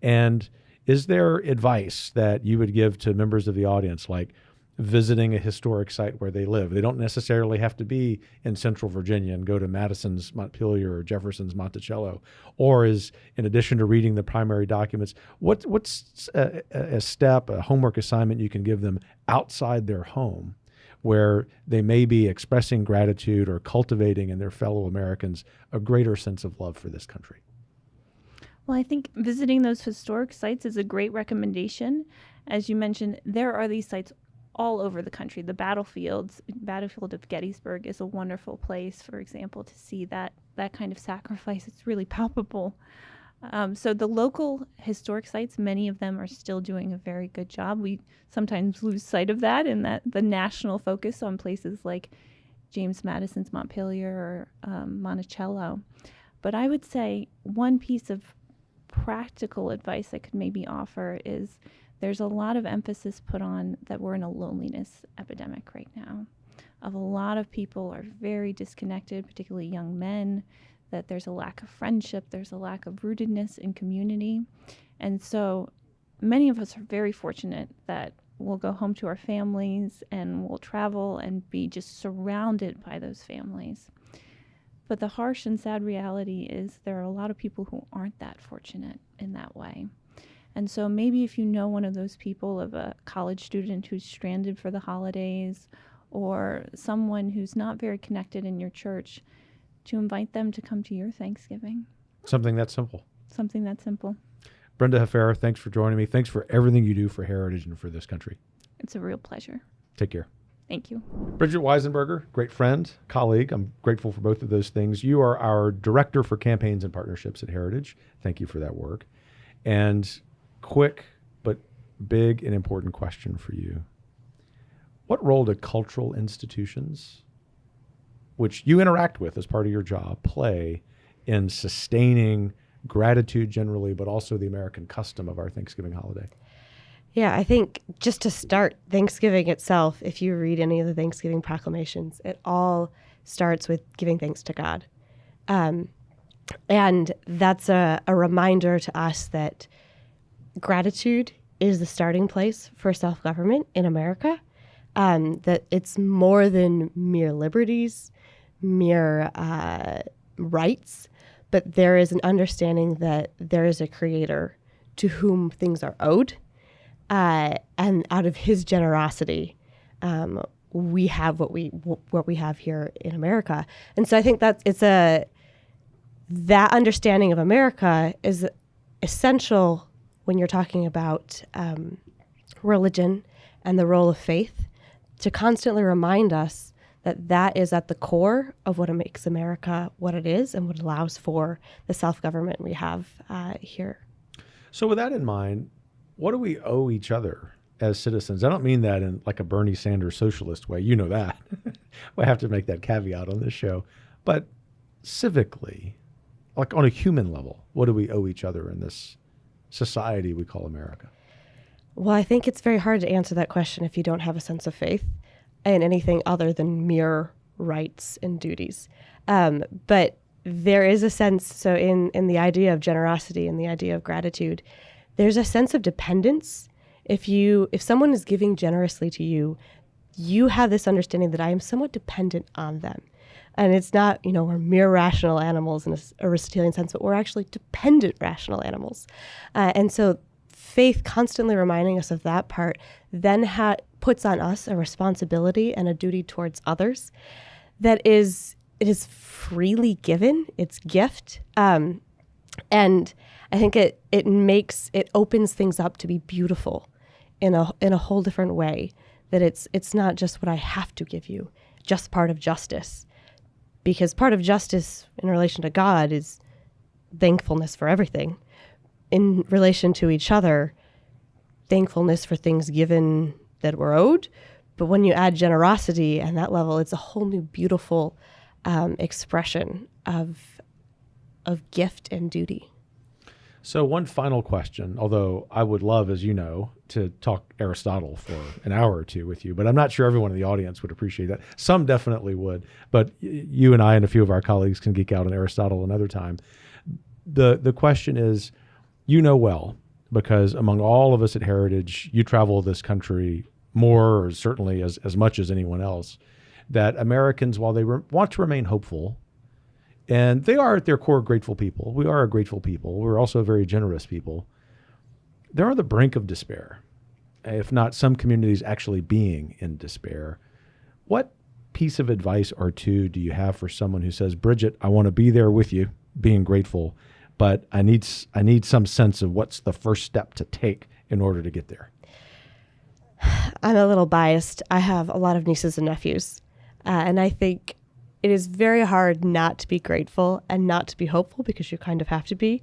And is there advice that you would give to members of the audience, like visiting a historic site where they live? They don't necessarily have to be in Central Virginia and go to Madison's Montpelier or Jefferson's Monticello. Or is, in addition to reading the primary documents, what's a step, a homework assignment you can give them outside their home where they may be expressing gratitude or cultivating in their fellow Americans a greater sense of love for this country? Well, I think visiting those historic sites is a great recommendation. As you mentioned, there are these sites all over the country. The battlefield of Gettysburg is a wonderful place, for example, to see that kind of sacrifice. It's really palpable. So the local historic sites, many of them are still doing a very good job. We sometimes lose sight of that in that the national focus on places like James Madison's Montpelier or Monticello. But I would say one piece of practical advice I could maybe offer is there's a lot of emphasis put on that we're in a loneliness epidemic right now. of a lot of people are very disconnected, particularly young men, that there's a lack of friendship, there's a lack of rootedness in community. And so many of us are very fortunate that we'll go home to our families and we'll travel and be just surrounded by those families. But the harsh and sad reality is there are a lot of people who aren't that fortunate in that way. And so maybe if you know one of those people, of a college student who's stranded for the holidays, or someone who's not very connected in your church, to invite them to come to your Thanksgiving. Something that simple. Something that simple. Brenda Hafera, thanks for joining me. Thanks for everything you do for Heritage and for this country. It's a real pleasure. Take care. Thank you. Bridget Weisenberger, great friend, colleague. I'm grateful for both of those things. You are our Director for Campaigns and Partnerships at Heritage. Thank you for that work. And quick but big and important question for you. What role do cultural institutions, which you interact with as part of your job, play in sustaining gratitude generally, but also the American custom of our Thanksgiving holiday? Yeah, I think just to start, Thanksgiving itself, if you read any of the Thanksgiving proclamations, it all starts with giving thanks to God. And that's a reminder to us that gratitude is the starting place for self-government in America, that it's more than mere liberties, mere rights, but there is an understanding that there is a creator to whom things are owed. And out of his generosity, we have what we have here in America. And so I think that that understanding of America is essential when you're talking about religion and the role of faith, to constantly remind us that that is at the core of what makes America what it is and what allows for the self-government we have here. So with that in mind, what do we owe each other as citizens? I don't mean that in like a Bernie Sanders socialist way. You know that. We have to make that caveat on this show. But civically, like on a human level, what do we owe each other in this society we call America? Well, I think it's very hard to answer that question if you don't have a sense of faith in anything other than mere rights and duties. But there is a sense, so in the idea of generosity and the idea of gratitude, there's a sense of dependence. If someone is giving generously to you, you have this understanding that I am somewhat dependent on them. And it's not, we're mere rational animals in a Aristotelian sense, but we're actually dependent rational animals. And so faith constantly reminding us of that part then puts on us a responsibility and a duty towards others that it is freely given. It's gift. And I think it opens things up to be beautiful in a whole different way, that it's not just what I have to give you, just part of justice. Because part of justice in relation to God is thankfulness for everything. In relation to each other, thankfulness for things given that were owed. But when you add generosity and that level, it's a whole new beautiful expression of gift and duty. So one final question, although I would love, as you know, to talk Aristotle for an hour or two with you, but I'm not sure everyone in the audience would appreciate that. Some definitely would, but you and I and a few of our colleagues can geek out on Aristotle another time. The question is, well, because among all of us at Heritage, you travel this country more, or certainly as much as anyone else, that Americans, while they want to remain hopeful, and they are at their core grateful people. We are a grateful people. We're also a very generous people. They're on the brink of despair, if not some communities actually being in despair. What piece of advice or two do you have for someone who says, Bridget, I want to be there with you, being grateful, but I need some sense of what's the first step to take in order to get there? I'm a little biased. I have a lot of nieces and nephews, and I think it is very hard not to be grateful and not to be hopeful, because you kind of have to be,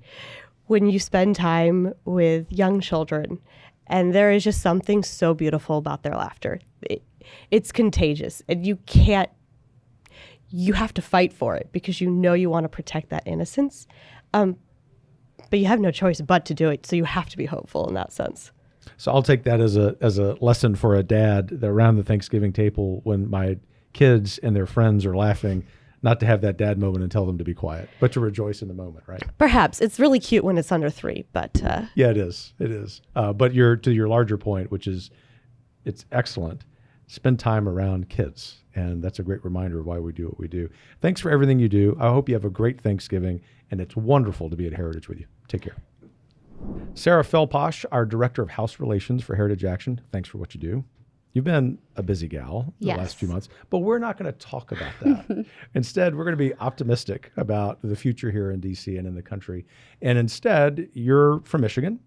when you spend time with young children. And there is just something so beautiful about their laughter. It's contagious. And you have to fight for it, because you want to protect that innocence. But you have no choice but to do it. So you have to be hopeful in that sense. So I'll take that as a lesson for a dad, that around the Thanksgiving table, when my kids and their friends are laughing, not to have that dad moment and tell them to be quiet, but to rejoice in the moment, right? Perhaps. It's really cute when it's under 3, but Yeah, it is. It is. But to your larger point, which is it's excellent, spend time around kids. And that's a great reminder of why we do what we do. Thanks for everything you do. I hope you have a great Thanksgiving, and it's wonderful to be at Heritage with you. Take care. Sarah Feldpausch, our Director of House Relations for Heritage Action, thanks for what you do. You've been a busy gal the Yes. last few months, but we're not going to talk about that. Instead, we're going to be optimistic about the future here in D.C. and in the country. And instead, you're from Michigan,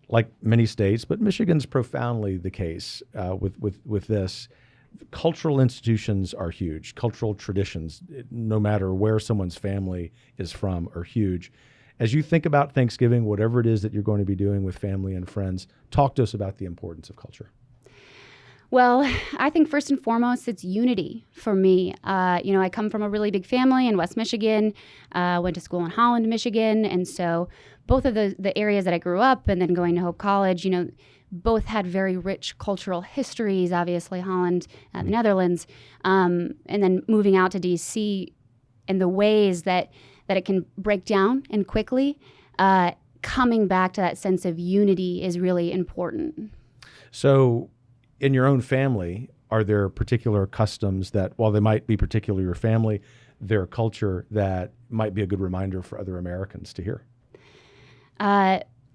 like many states, but Michigan's profoundly the case with this. Cultural institutions are huge. Cultural traditions, no matter where someone's family is from, are huge. As you think about Thanksgiving, whatever it is that you're going to be doing with family and friends, talk to us about the importance of culture. Well, I think first and foremost, it's unity for me. I come from a really big family in West Michigan, went to school in Holland, Michigan. And so both of the areas that I grew up and then going to Hope College, both had very rich cultural histories, obviously Holland, the Netherlands, and then moving out to D.C. and the ways that it can break down and quickly, coming back to that sense of unity is really important. So in your own family, are there particular customs that, while they might be particular to your family, their culture that might be a good reminder for other Americans to hear?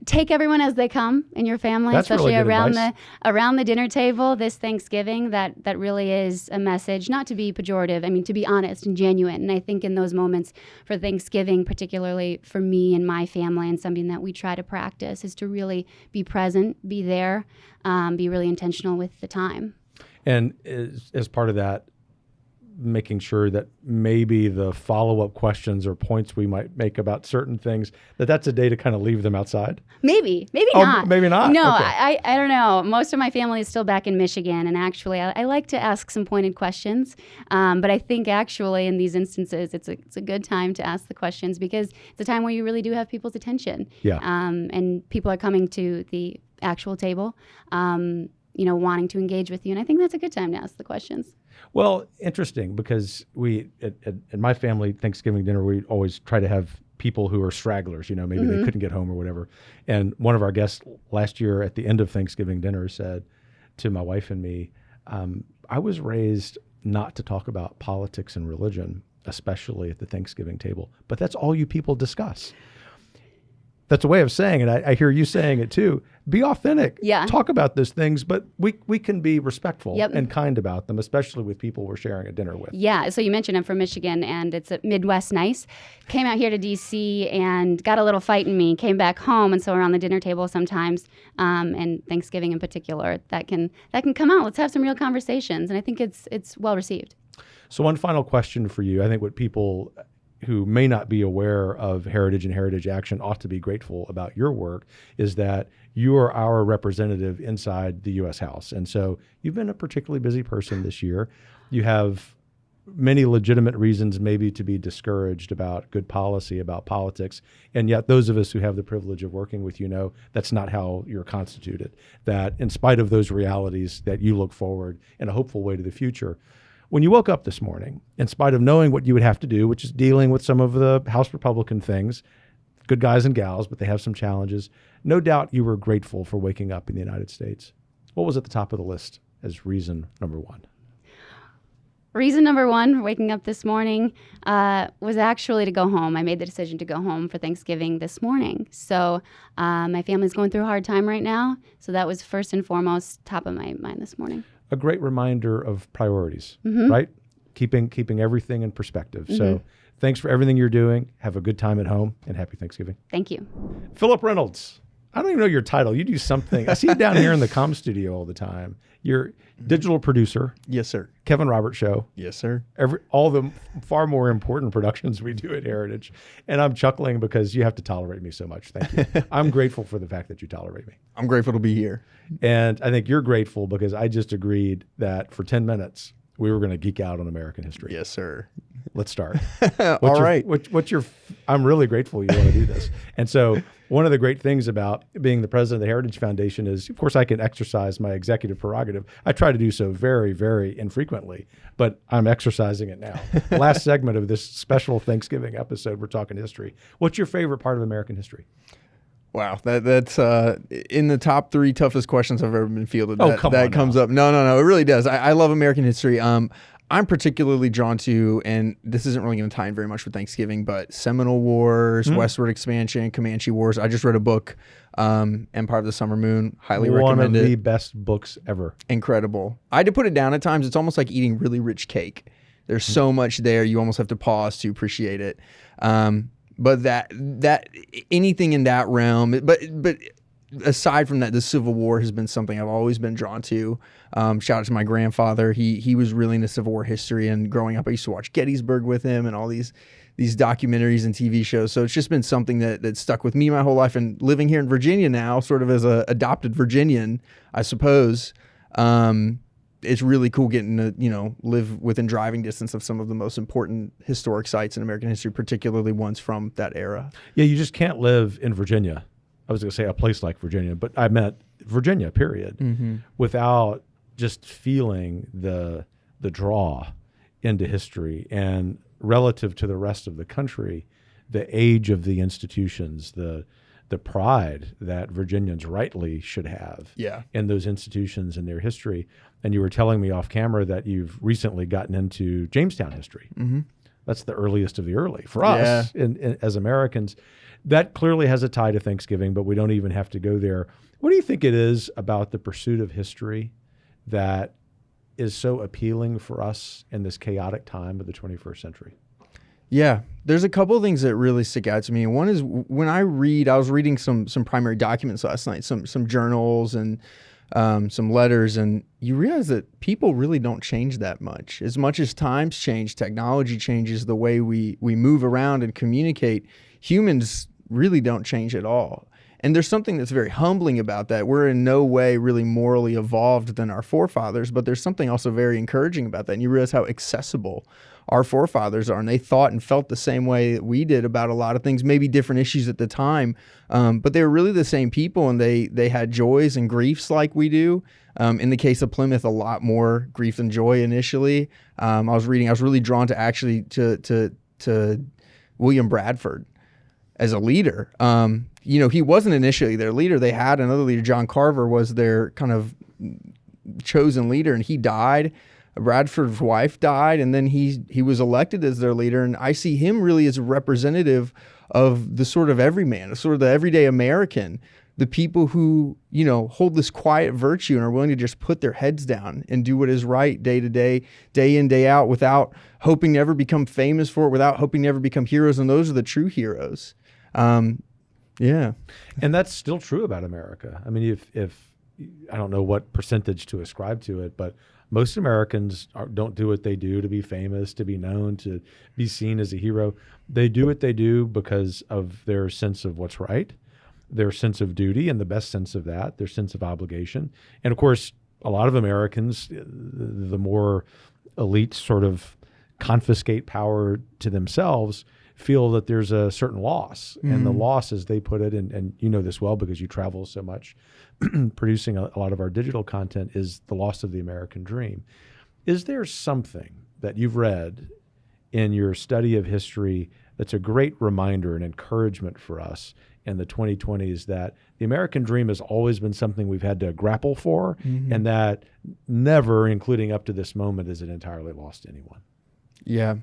Take everyone as they come in your family, That's especially really good around advice. around the dinner table this Thanksgiving. That really is a message, not to be pejorative. I mean, to be honest and genuine. And I think in those moments for Thanksgiving, particularly for me and my family, and something that we try to practice is to really be present, be there, be really intentional with the time. And as part of that, making sure that maybe the follow-up questions or points we might make about certain things, that's a day to kind of leave them outside? Maybe Oh, not. maybe not? No, Okay. I don't know. Most of my family is still back in Michigan, and actually I like to ask some pointed questions. But I think actually in these instances, it's a good time to ask the questions because it's a time where you really do have people's attention. Yeah. And people are coming to the actual table, wanting to engage with you. And I think that's a good time to ask the questions. Well, interesting, because we at my family Thanksgiving dinner, we always try to have people who are stragglers, maybe they couldn't get home or whatever. And one of our guests last year at the end of Thanksgiving dinner said to my wife and me, I was raised not to talk about politics and religion, especially at the Thanksgiving table, but that's all you people discuss. That's a way of saying it. I hear you saying it too. Be authentic. Yeah. Talk about those things, but we can be respectful Yep. and kind about them, especially with people we're sharing a dinner with. Yeah, so you mentioned I'm from Michigan, and it's a Midwest nice. Came out here to D.C. and got a little fight in me. Came back home, and so around the dinner table sometimes, and Thanksgiving in particular, that can come out. Let's have some real conversations, and I think it's well received. So one final question for you. I think what people who may not be aware of Heritage and Heritage Action ought to be grateful about your work is that you are our representative inside the U.S. House. And so you've been a particularly busy person this year. You have many legitimate reasons maybe to be discouraged about good policy, about politics. And yet those of us who have the privilege of working with you know that's not how you're constituted, that in spite of those realities that you look forward in a hopeful way to the future. When you woke up this morning, in spite of knowing what you would have to do, which is dealing with some of the House Republican things, good guys and gals, but they have some challenges, no doubt you were grateful for waking up in the United States. What was at the top of the list as reason number one? Reason number one for waking up this morning was actually to go home. I made the decision to go home for Thanksgiving this morning. So my family's going through a hard time right now. So that was first and foremost top of my mind this morning. A great reminder of priorities, right? Keeping everything in perspective. So thanks for everything you're doing. Have a good time at home and happy Thanksgiving. Thank you. Philip Reynolds. I don't even know your title. You do something. I see you down here in the comm studio all the time. You're digital producer, Yes, sir. Kevin Roberts Show, Yes, sir. all the far more important productions we do at Heritage. And I'm chuckling because you have to tolerate me so much. Thank you. I'm grateful for the fact that you tolerate me. I'm grateful to be here. And I think you're grateful because I just agreed that for 10 minutes, we were going to geek out on American history. Yes, sir. Let's start. All right. I'm really grateful you want to do this. And so one of the great things about being the president of the Heritage Foundation is, of course, I can exercise my executive prerogative. I try to do so very, very infrequently, but I'm exercising it now. The last segment of this special Thanksgiving episode, we're talking history. What's your favorite part of American history? Wow, that's in the top 3 toughest questions I've ever been fielded. Oh, that, come that on comes now. up. No, it really does. I love American history. I'm particularly drawn to, and this isn't really going to tie in very much with Thanksgiving, but Seminole Wars, westward expansion, Comanche Wars. I just read a book, Empire of the Summer Moon. Highly recommend One of it. the best books ever. Incredible. I had to put it down at times. It's almost like eating really rich cake. There's so much there. You almost have to pause to appreciate it. But that anything in that realm, but aside from that, the Civil War has been something I've always been drawn to. Shout out to my grandfather. He was really into Civil War history, and growing up, I used to watch Gettysburg with him and all these documentaries and TV shows. So it's just been something that stuck with me my whole life. And living here in Virginia now, sort of as a adopted Virginian, I suppose, it's really cool getting to, live within driving distance of some of the most important historic sites in American history, particularly ones from that era. Yeah, you just can't live in Virginia. I was going to say a place like Virginia, but I meant Virginia, period, without just feeling the draw into history and relative to the rest of the country, the age of the institutions, the pride that Virginians rightly should have in those institutions and their history. And you were telling me off camera that you've recently gotten into Jamestown history. That's the earliest of the early for us as Americans. That clearly has a tie to Thanksgiving, but we don't even have to go there. What do you think it is about the pursuit of history that is so appealing for us in this chaotic time of the 21st century? Yeah, there's a couple of things that really stick out to me. One is when I was reading some primary documents last night, some journals and some letters, and you realize that people really don't change that much. As much as times change, technology changes, the way we move around and communicate, humans really don't change at all. And there's something that's very humbling about that. We're in no way really morally evolved than our forefathers, but there's something also very encouraging about that. And you realize how accessible our forefathers are, and they thought and felt the same way that we did about a lot of things, maybe different issues at the time, but they were really the same people, and they had joys and griefs like we do. In the case of Plymouth, a lot more grief than joy initially. I was really drawn to actually to William Bradford as a leader. He wasn't initially their leader. They had another leader. John Carver was their kind of chosen leader, and he died. Bradford's wife died, and then he was elected as their leader. And I see him really as a representative of the sort of everyman, sort of the everyday American, the people who, hold this quiet virtue and are willing to just put their heads down and do what is right day to day, day in, day out, without hoping to ever become famous for it, without hoping to ever become heroes. And those are the true heroes. Yeah. And that's still true about America. I mean, if I don't know what percentage to ascribe to it, but most Americans don't do what they do to be famous, to be known, to be seen as a hero. They do what they do because of their sense of what's right, their sense of duty, and the best sense of that, their sense of obligation. And of course, a lot of Americans, the more elite sort of confiscate power to themselves, feel that there's a certain loss. And the loss, as they put it, and you know this well because you travel so much, producing a lot of our digital content, is the loss of the American dream. Is there something that you've read in your study of history that's a great reminder and encouragement for us in the 2020s that the American dream has always been something we've had to grapple for, and that never, including up to this moment, is it entirely lost to anyone? Yeah.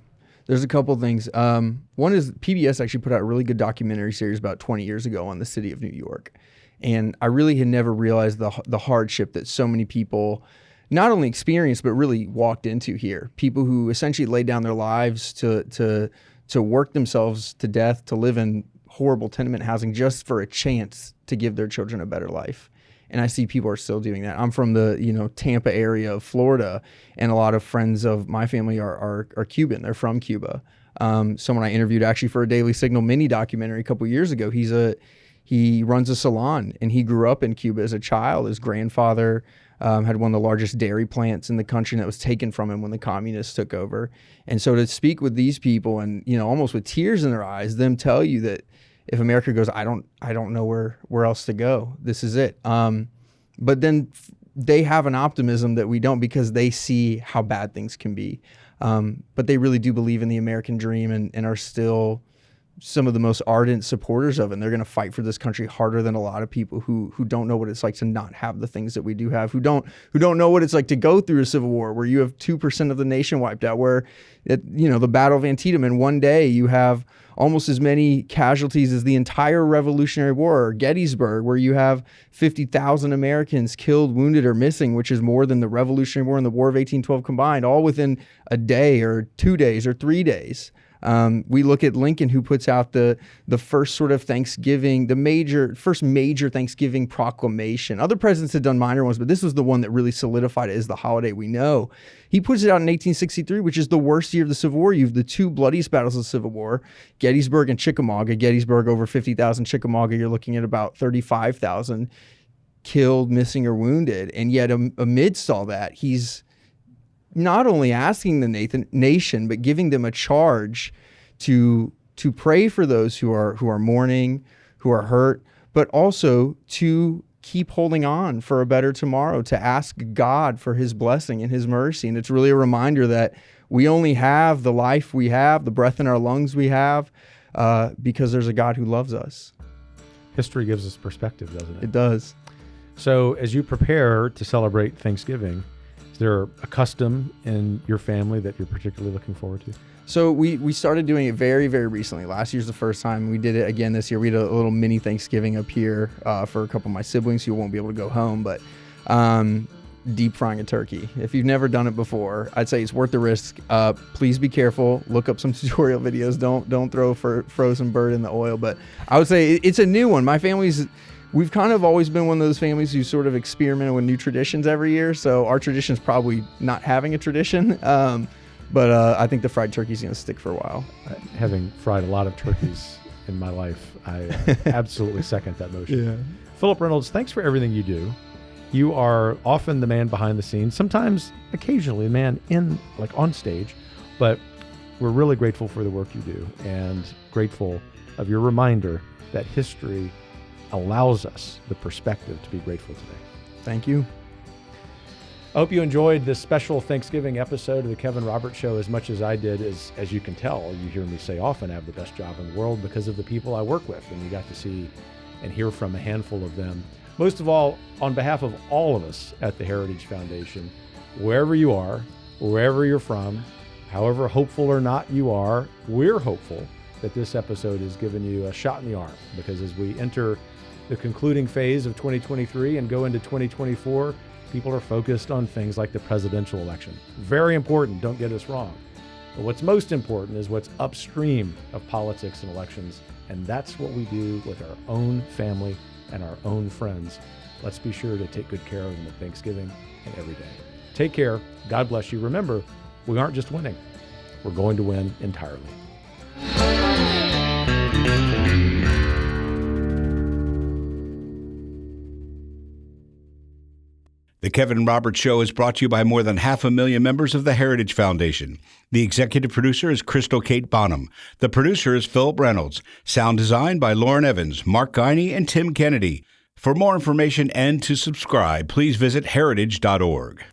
There's a couple of things. One is PBS actually put out a really good documentary series about 20 years ago on the city of New York. And I really had never realized the hardship that so many people not only experienced, but really walked into here. People who essentially laid down their lives to work themselves to death, to live in horrible tenement housing just for a chance to give their children a better life. And I see people are still doing that. I'm from the Tampa area of Florida, and a lot of friends of my family are Cuban. They're from Cuba. Someone I interviewed actually for a Daily Signal mini documentary a couple years ago. He runs a salon, and he grew up in Cuba as a child. His grandfather had one of the largest dairy plants in the country, and that was taken from him when the communists took over. And so to speak with these people and, almost with tears in their eyes, them tell you that if America goes, I don't know where else to go. This is it. But then they have an optimism that we don't, because they see how bad things can be. But they really do believe in the American dream and are still some of the most ardent supporters of it. And they're going to fight for this country harder than a lot of people who don't know what it's like to not have the things that we do have, who don't know what it's like to go through a civil war where you have 2% of the nation wiped out, where the Battle of Antietam, in one day you have almost as many casualties as the entire Revolutionary War, or Gettysburg, where you have 50,000 Americans killed, wounded, or missing, which is more than the Revolutionary War and the War of 1812 combined, all within a day or 2 days or 3 days. We look at Lincoln, who puts out the first sort of Thanksgiving, first major Thanksgiving proclamation. Other presidents had done minor ones, but this was the one that really solidified it as the holiday we know. He puts it out in 1863, which is the worst year of the Civil War. You have the two bloodiest battles of the Civil War, Gettysburg and Chickamauga. Gettysburg over 50,000, Chickamauga you're looking at about 35,000 killed, missing, or wounded. And yet amidst all that, he's not only asking the nation, but giving them a charge to pray for those who are mourning, who are hurt, but also to keep holding on for a better tomorrow, to ask God for his blessing and his mercy. And it's really a reminder that we only have the life we have, the breath in our lungs we have, because there's a God who loves us. History gives us perspective, doesn't it? It does. So as you prepare to celebrate Thanksgiving, is there a custom in your family that you're particularly looking forward to? So we started doing it very, very recently. Last year's the first time. We did it again this year. We had a little mini Thanksgiving up here for a couple of my siblings who won't be able to go home, but deep frying a turkey. If you've never done it before, I'd say it's worth the risk. Please be careful. Look up some tutorial videos. Don't throw frozen bird in the oil. But I would say it's a new one. We've kind of always been one of those families who sort of experiment with new traditions every year. So our tradition is probably not having a tradition. But I think the fried turkey is going to stick for a while. Having fried a lot of turkeys in my life, I absolutely second that motion. Yeah. Philip Reynolds, thanks for everything you do. You are often the man behind the scenes, sometimes occasionally the man on stage, but we're really grateful for the work you do and grateful of your reminder that history allows us the perspective to be grateful today. Thank you. I hope you enjoyed this special Thanksgiving episode of the Kevin Roberts Show as much as I did. As you can tell, you hear me say often I have the best job in the world because of the people I work with, and you got to see and hear from a handful of them. Most of all, on behalf of all of us at the Heritage Foundation, wherever you are, wherever you're from, however hopeful or not you are, we're hopeful that this episode has given you a shot in the arm, because as we enter the concluding phase of 2023 and go into 2024, people are focused on things like the presidential election. Very important, don't get us wrong. But what's most important is what's upstream of politics and elections, and that's what we do with our own family and our own friends. Let's be sure to take good care of them at Thanksgiving and every day. Take care. God bless you. Remember, we aren't just winning. We're going to win entirely. The Kevin Roberts Show is brought to you by more than 500,000 members of the Heritage Foundation. The executive producer is Crystal Kate Bonham. The producer is Philip Reynolds. Sound design by Lauren Evans, Mark Guiney, and Tim Kennedy. For more information and to subscribe, please visit heritage.org.